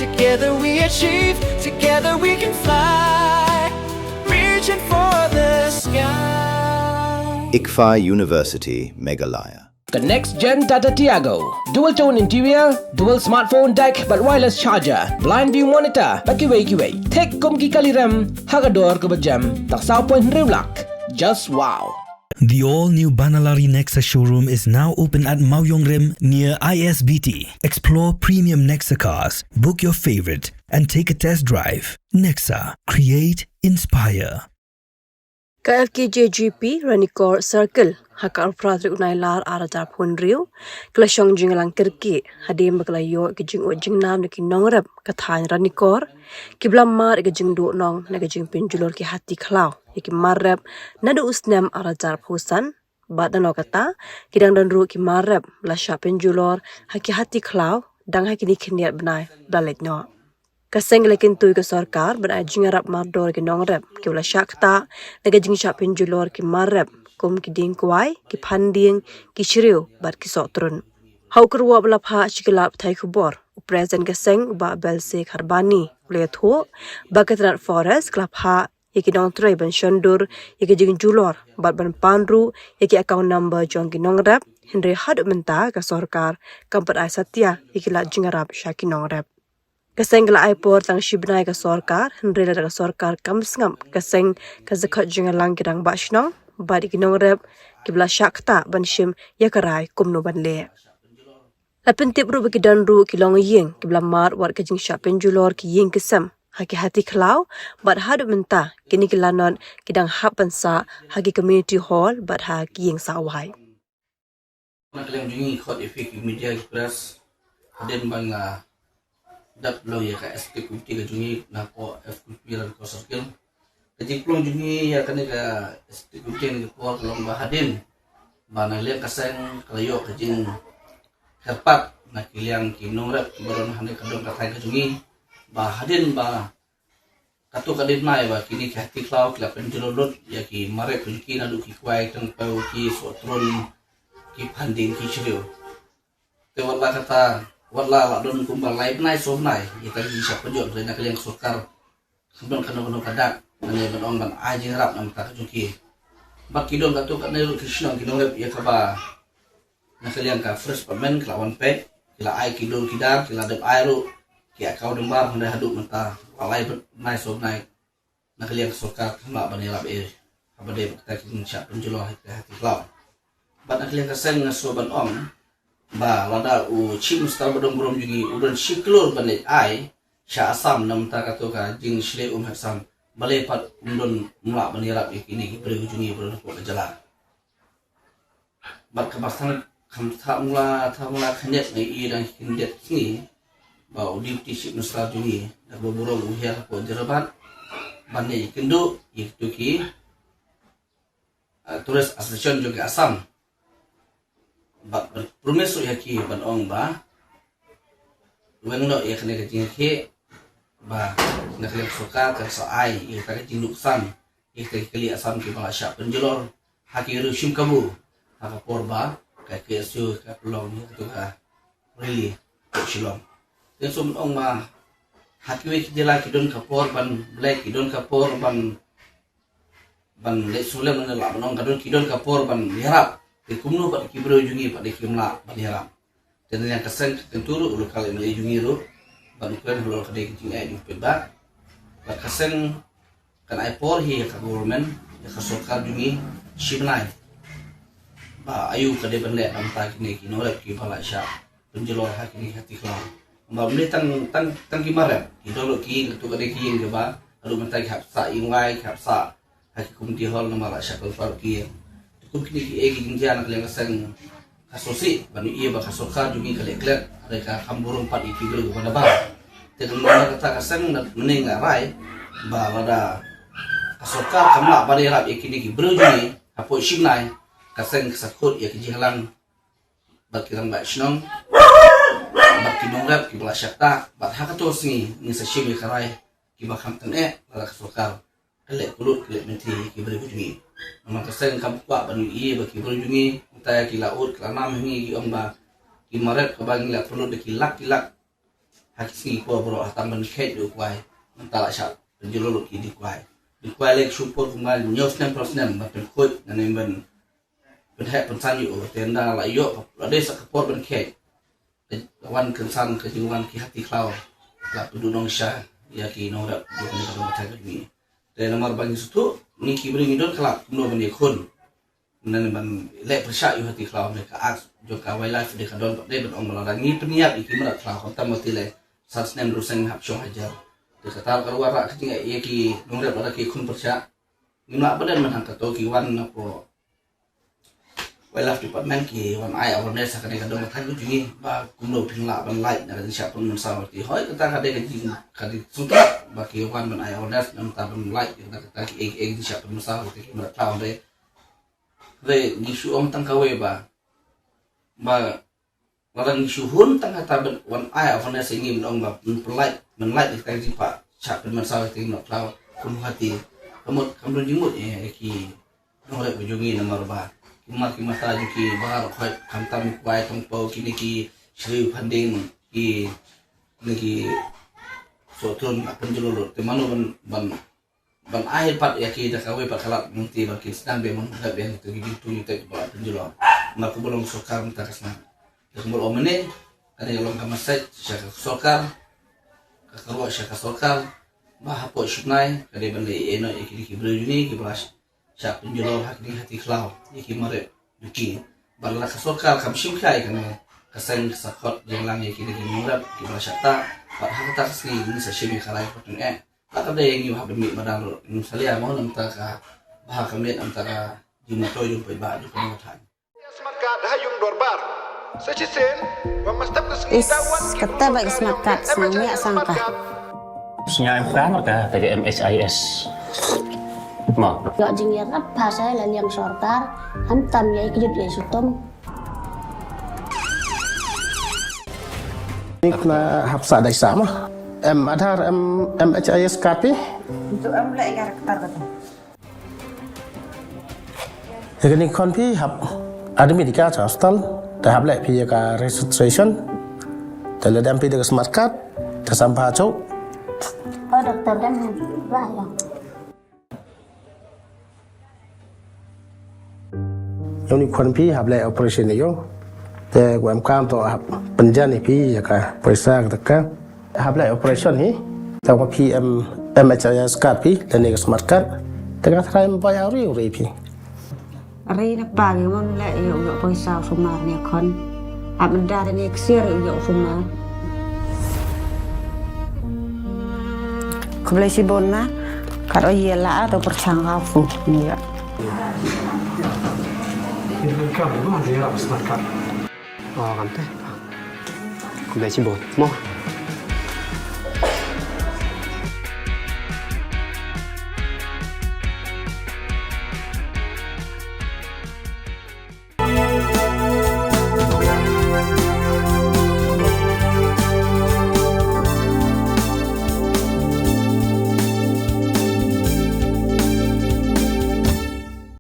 Together we achieve, together we can fly, reaching for the sky. ICFA University, Meghalaya. The next gen Tata Tiago. Dual tone interior, dual smartphone deck but wireless charger, blind view monitor, bakiway. Tek kum ki kaliram, hagador ke bejam, tak sao point riulak. Just wow. The all-new Banalari Nexa showroom is now open at Mawyong Rim near ISBT. Explore premium Nexa cars, book your favorite, and take a test drive. Nexa. Create, inspire. KFKJGP Ranikor Circle Hakar Pratri Unailar Arajar Punriu Klashong Jinglang Kirki Hadim Baklayo Gijing Jingnam Niki Nongrab Kathan Ranikor Kiblam Mar Gijing Do Nong Nagajing Pinjulor Ki Hati Klau Iki Marab Nadu Usnam Arajar Pusan Badano Kata Kidang Danru Ki Marab Lasha Pinjulor Haki Hati Klau Dang Hakini Kiniat Benai Dalet No Kaseng lekin tui ke sarkar berada jingarap mardor ke nongrep ke wala syakta naga jing syak penjulor ke marep kum ki ding kuai ki panding ki shriu bat ki sotrun hau kerwa bela pha chikilap thai khubor present kaseng ba belse kharbani le tho bakatrat forest klap ha yeki dong trai ban shondur yeki jing julor bat ban panru yeki account number jong ki nongrep henry hadu menta ke sarkar kampat ai satya yeki la jingarap syaki nongrep Kaseng la aipor tang shibnai ka sorkar, henrela ka sorkar kamsngam kaseng ka zakat jingalang kidang bashnong, badi kinong rep kibla syakta banshim yakarai kumno banle. Lapin tip ru bagi danru kilong ying kibla mar war ka jing syak penjulor ki ying kesem, haki hati klau bad hadu menta kini kilanon kidang hap bansa haki community hall bad ha ki ying sawai. Nak kelang jungi khot efek media express haden banga dat lo ya ka SPQT ka jungi na ko FQP la ko circle kaji plong jungi ya kan ka SPQT ni ko long bahadin bana le kaseng kalayo kajing herpat na kiliang kinongrap baron hane kadong ka ka jungi bahadin ba katu kadin mai ba kini ka hati klau kla penjulolot ya ki mare kunki na du ki kwai tang pau ki sotron ki panding ki chrio te wala kata wala don kumbal lain nai so nai kita bisa penjol dari nak yang sukar sebelum kena kadak ane benong ban aji rap nam tak juki baki don katu kan nelu krishna kinong lep ya kaba nak yang ka fresh permen kelawan pet kila ai kidol kidar kila dep airu ki akau dembar hendak haduk menta walai nai so nai nak yang sukar kena banelap abade kita kin syak penjolo hati klau ban nak yang kaseng ngaso ban om ba lada u chim star badong brom jungi udon shiklor bane ai sha asam nam ta ka to ka jing shle hasam bale pat undon mula bane rap ikini bre jungi bro ko jala bat ka basang kham tha mula khanet nei i dang kindet ni ba udi ti ship nusra jungi da bo bro u her ko jerabat bane ikindo iktu ki turis association juga asam promeso ya ki banong ba wengno ya kene kajing ke ba nak lek soka ka sa ai ya ka kajing nuksan ya ka kali asam ki bala syak penjolor haki rushim kabu haka porba ka kesu ka pelong ni tu ka really shilong ten som ong ma haki we jela ki don ka por ban black ki don ka por ban le sulam na la banong ka don ki don ka por ban harap kumno pada kibro jungi pada kimla baniram dan yang kesen tenturu ulu kali meli jungi ru ban kuen ulu kade kicing ai di peba ba kesen kan ai por hi ka government ya ka sokar jungi shibnai ba ayu kade bende am ta kini ki norep ki bala sya penjelor hakini hati klau ba meli tang kimare idolo ki tu kade ki ke ba alu mentai hapsa ingwai hapsa haki kumti hol namala sya kal ki kini ki egi jinjian kalian keseng kasosi bani iya ba kasoka jungi kali klek mereka kamburung pat iki gelu kepada ba tekan mana kata keseng mening rai ba wada kasoka kamla bani rap ikini ki bro jungi apo shinai kaseng kesakut ya kijihalang bat kirang ba shnong bat kinongrap ki bala syakta bat hakatos ni sa shimi karai ki ba kamten bala kasoka kali kulut kali menti ki bro jungi Memang keseng kampuk banu iye bagi berjungi entah ki laut kelanam hingi ki omba ki maret ke bagi la perlu de kilak hakisi ko bro tamban khet du kwai mentala sha penjulur ki di kwai lek support kumal nyos nem prosnem ba pen khoi nanem ban pen he pen san yu tenda la yo ade sakapor ban khet wan kensan ke jiwan ki hati klau la tudu nong sha ya ki no rap du ni ka ta ni de nomor bagi sutu ni ki bring idon kelap no ban khun nan ban le persya yu hati klau ne ka as jo ka wildlife de ka don de ban ong la ni peniap iki mera klau tam mati le satsnem rusen hap shong hajar de kata keluar rak ketinga ye ki no rap ada ki khun persya ni ma badan man hang ka to ki wan na po wildlife department ki wan ai awareness ka ne ka don ka ju ba kumno pingla ban light na siap pun mensawati hoi kata ka de ka di sutra ba ki wan ban ai awareness nam ta ban light kata ki siap pun mensawati ki mera klau de re gisu om tang kawe ba larang suhun tang kata ben wan ai avana singi men ba men light kita ji pa chap men sa ti no klau kum hati kamut kamrun jimut ki no re bujungi nomor ba ki mata ki bar khoi khamtam kwai tong pau ki ki shri panding ki ki sotun penjulur te manu ban akhir pat ya ki dah kawe pat kalap nanti bagi sedang be mun da be tu gitu ni te ba penjual na ko belum sokar minta kasna dak mul omene ada yang ka masaj syaka sokar ka karwa syaka sokar ba hapo shunai kade bande eno iki brujuni ki blas syak penjual hak ni hati klau iki mare duki balla ka sokar kam shimkai kana kasen sakot jenglang iki ni murab ki blas ta pat hak ta sni ni sa shimi khalai patun tak ada yang nyuhab demi badang misalnya mau antara bahak kami antara jumato yung paiba yung pangatan. Smart card hayung dorbar. Sechisen, memastap ke Is kata bagi smart card sangnya sangka. Nhà em khá nó cả tại vì MSIS mà Gọi chính nghiệp apa saya là liang sortar, hantam ya ikut ya sutom. Ini kena hapsa dari sama. Ada MHIS card Untuk mulai karakter kata. Ini kon pi hap ada medika hostel, dah hap lek pi ka registration. Dah ledam pi dengan smart card, dah sampah cau. Oh dokter dan lah ya. Yang ni kon pi hap lek operation ni yo. Te gua kam to hap penjan ni pi ka paisa ka hap lek operation ni. Tahu apa PM MHIS card pi dan ni smart card. Tengah try membayar ri pi. Ri na pagi mon le yo paisa sumar ni kon. Abda dan eksir yo sumar. Kebelah si bona karo hiela atau percangkafu ya. Ini kan mana dia smart card. kan thế cũng để chi bột mò